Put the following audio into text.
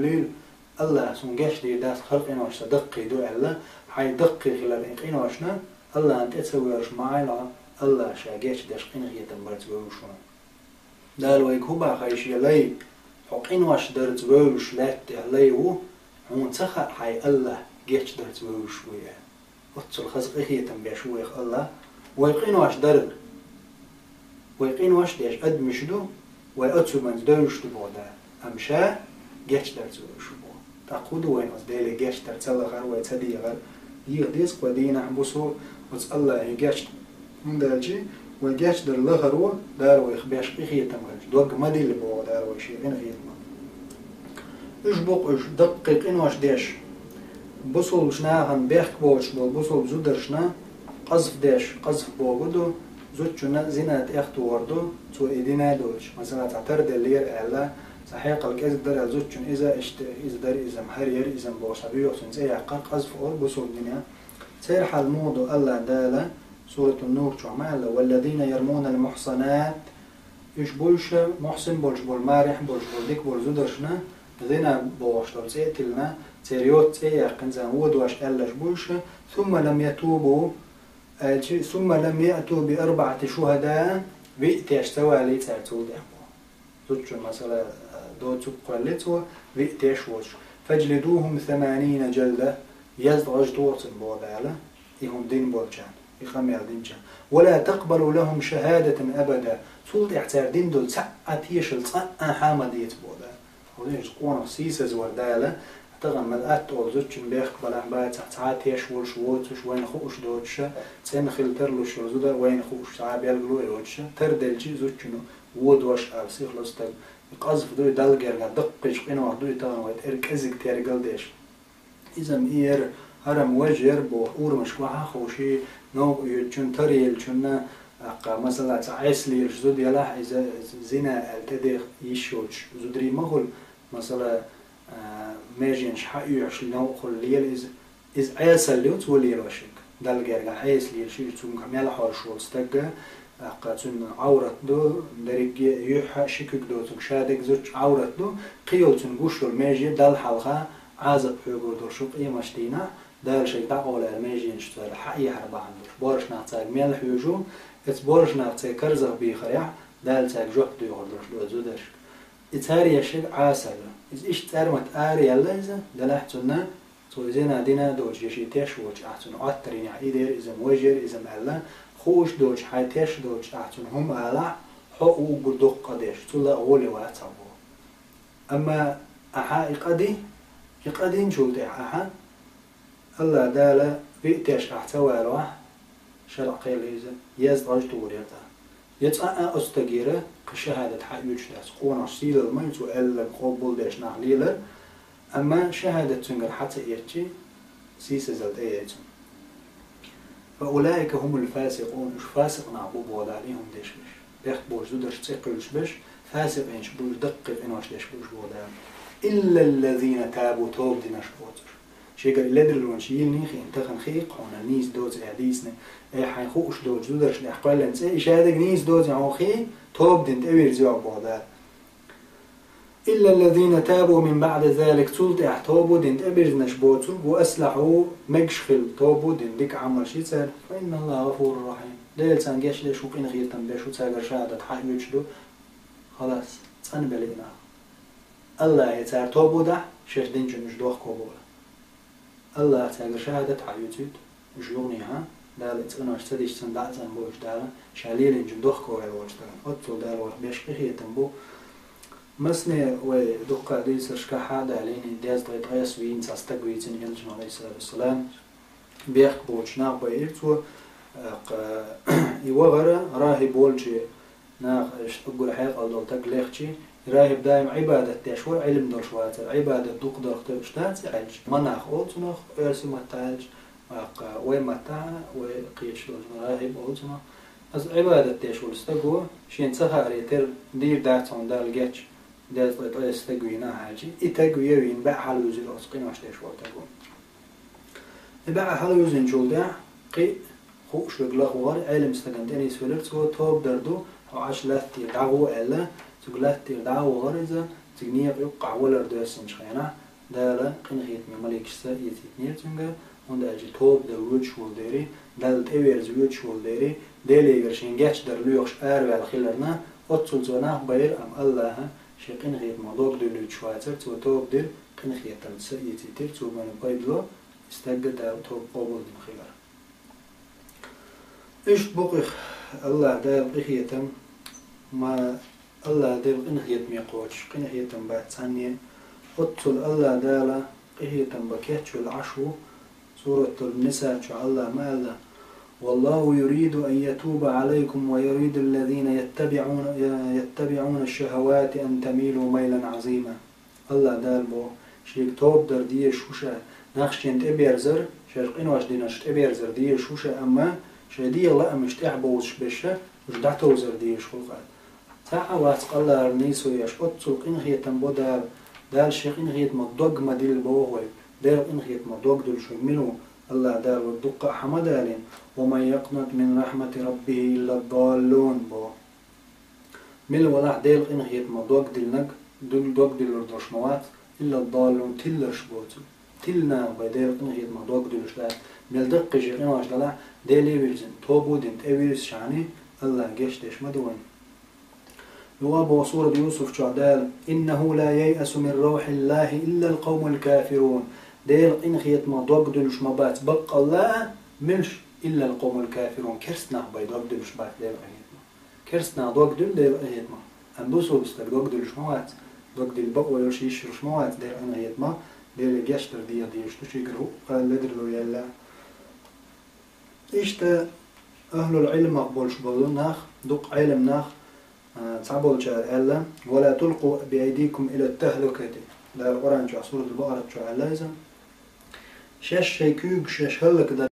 ليل الله سونجش دي داس خلق إنه عشان دقي دو الله حي دقي خلال إنه عشنا الله أنت تسويش معايلا الله شاجش داش قين هي تنبرت ويوشون دال ويكوبا خايش يلي حقين واش درت ويوش لات يلي هو هون تخا حي الله جيش درت ويوش ويا وتصل خزق هي تنبيش ويخ الله ويقين واش درت ويقين واش داش أد مشدو ويأتسو من دوش تبودا أمشى جيش درت ويوش بو تقودو وين أصدقائي جيش درت الله خير ويتدي غير يغديس قدينا حبسو وتس الله يجيش من دالجي ويجيش در لغرو دار ويخبيش قيخي تمغج دوق مدي اللي بو دار ويشيغين غيرما اش بوق اش دقيق إن واش داش بوصل شناهن بيخ بوش بو بوصل زودر شنا قذف داش قذف بوغدو زود شنا زينات اختو وردو تو ايدينا دوش مثلا تعترض اللير اعلا صحيح الكاز در زود شن اذا در اذا محرير اذا بوصبي يوسن زي عقار قذف اور بوصل الدنيا سير حال موضو الله دالا سورة النور شو عمال والذين يرمون المحصنات إيش بولش محسن بولش بول مارح بولش بول ديك بول زودرشنا ذينا بوشتر سيتلنا سيريوت سيقن زود واش ألش بولش ثم لم يتوبوا ثم لم يأتوا بأربعة شهداء بيئتيش سوا لي تعتول يحبوا زوجو مثلا دو تبقى لتو بيئتيش وش فاجلدوهم 80 جلدة يزدغج دوتن بودالا يهم دين بولجان يخمر دينجان ولا تقبلوا لهم شهادة أبدا سولت احتار دين دول ساعة يشل ساعة حامد يتبودا وليش قوانا سيسة زوردالا تغم الأت أو زوجين بيقبل أحبايت ساعة يشول شووتش وين خوش دوتش تين خيل ترلو شرزودا وين خوش ساعة بيلقلو يوتش تردلجي زوجينو وود واش أرسي خلص تل يقذف دوي دالجرغا دقش قينو وحدوي تغن ويت إرك أزيك تيرقل ديش إذا إير هرم وجر بو أور مشكوحة خوشي نو يجون تريل جنا مثلا عسلي زود يلاح إذا زنا التدي يشوش زودري مهول مثلا ماجين شحيو يعش نو خل ليل إز عسل ليوت وليل وشك دالجرجع عسلي شيء تون كميل حارشول استجا قاتون عورت دو دريج يح شكك دو تشادك زوج عورت دو قيل تنقوش الماجي دال حلقة عازب حجور درشوق إيه مشتينا دال شيء تعقول الماجي نشتغل حقي حرب عندوش بارش نعتاج ميل حيوجو بارش نعتاج كرزة بيخريع دال تاج جهد يغردش لو زودش إتاري شيء عسل إذا إيش ترمت آري الله إذا دلحتنا تو زين دينا دوج يشي تيش وج أحسن عطرين عيدير إذا موجر إذا مالا خوش دوج حي تيش دوج أحسن هم ألا حقوق بدق قديش تلا أولي واتسابو أما أحا يقدين شو ده أحا الله دالا بيتش أحتوى روح شرع قيل إذا يزدرج توريتا يتأ أستجيره كشهادة حيوش داس قونا سيل الميت وإلا قبول داش نعليلا أما شهادة تنقر حتى إيرتي سيسة زلت إيرتي فأولئك هم الفاسقون مش فاسق نعبوب ولا عليهم ديش بش بيخت بوش دودش تسيقلش بش فاسق إنش بوش دقق إنوش ديش بوش ولا إلا الذين تابوا توب ديناش بوتر شيء قال لدر الونشيل نيخي انتخن خيق هنا نيس دوز عديسنا اي حيخوش دوز دودرش لأحقال لنس اي شهادك نيس دوز عوخي توب دين تأوير زيوع بوضار إلا الذين تابوا من بعد ذلك تولت احتوبوا دين تأبير نشبوتوا وأسلحوا مجشخل توبوا دين ديك عمل شي تسال فإن الله غفور رحيم ليل سانجيش ليش وقين غير تنبيشو تساقر شهادة حق يجدو خلاص تنبلينا الله يتار توبوا ده شيش دين جنش دوخ كوبولا الله تاجر شهادة حيوتيد مش يغنيها دالت أنا اشتديش تندع زنبو اشتغل شاليل إنجن دوخ كوي واشتغل أطول دال وحبيش قيخي تنبو مسني ودقة ديس رشكاحة داليني ديز ضيط غيس وين ساستقويتين يلجن عليه الصلاة والسلام بيخ بوشنا بيرتو يوغر راهي بولجي ناخ اشتقول حيق أو دولتك ليخشي راهب دائم عبادة تشوي علم در شوات عبادة دوق در اختبشتات عالج مناخ أوتناخ أرسي متعالج وين متع وقيش راهب أوتناخ از عبادة تشوي استقوا شين سهاري تر دير داتون دال جتش دال طيب استقوينا حاجي إتقوي وين بع حلوزي الأسقين واش تشوي تقول بع حلوزي نجول ده قي خوش لغوار علم استقنتني سولرت هو توب دردو أو عش لاتي دعوة إلا تقولت تدعو غريزة تجنيق يقع ولا ردوسن شخينا دالا قنخيت من ملك سا يتنير تنجا und als je top de wutschul deri dal evers wutschul deri dele gerschen gach der luch wel khillerna otsul zona bayr am Allah شي قنخيت موضوع دل شواتر تو top der قنخيت تنسى يتيتر تو من بايدلو استجد دال top قبول دم خلر ايش بقي الله دال قخيتم ما الله دال قنخيت ميقوش قنخيتم بعد ثانيه otsul Allah dala قهيتم بكيتشو العشو سورة النساء شو الله ماذا والله يريد أن يتوب عليكم ويريد الذين يتبعون الشهوات أن تميلوا ميلا عظيما الله دال بو شيك توب در دي شوشة نخشين تبيرزر شرقين واش ديناش تبيرزر دي شوشة أما شدي الله مش تحبوش بشة مش دعتوزر دي شوفات تاها واسق الله رنيسو يش أتصل قنخيتم بو دال شيخ إنغيت مدوغ مديل بوهوي دال إنغيت مدوغ دل شو منو الله دال والدقة حمدالين ومن يقنط من رحمة ربه إلا الضالون بو مل ولاح دال إنغيت مدوغ دل نق دل دوغ دل ردرشموات إلا الضالون تلش بوتو تلنا بدال إنغيت مدوغ دل شلات مل دقة شيخ إنواش دلع دالي ويرزن توبو دنت أويرز شعني الله جيش ديش مدوين يوابو سورة يوسف شعدال إنه لا ييأس من روح الله إلا القوم الكافرون ديل إنخيت ما دوغدلش مبات بق الله ملش إلا القوم الكافرون كرسنا باي دوغدلش بات ديل أهيتما كرسنا دوغدل ديل أهيتما أندوسو بستر دوغدلش موات دوغدل بق ويوش يشرش موات ديل أهيتما ديل جاشتر دي ديشتو شكرو قال لدرلو يلا إشتا أهل العلم أقبلش بلون ناخ دق علم ناخ تعبوا جار ألا ولا تلقوا بأيديكم إلى التهلكة لا القرآن جاء سورة البقرة جاء لازم شش شيكوك شش هلك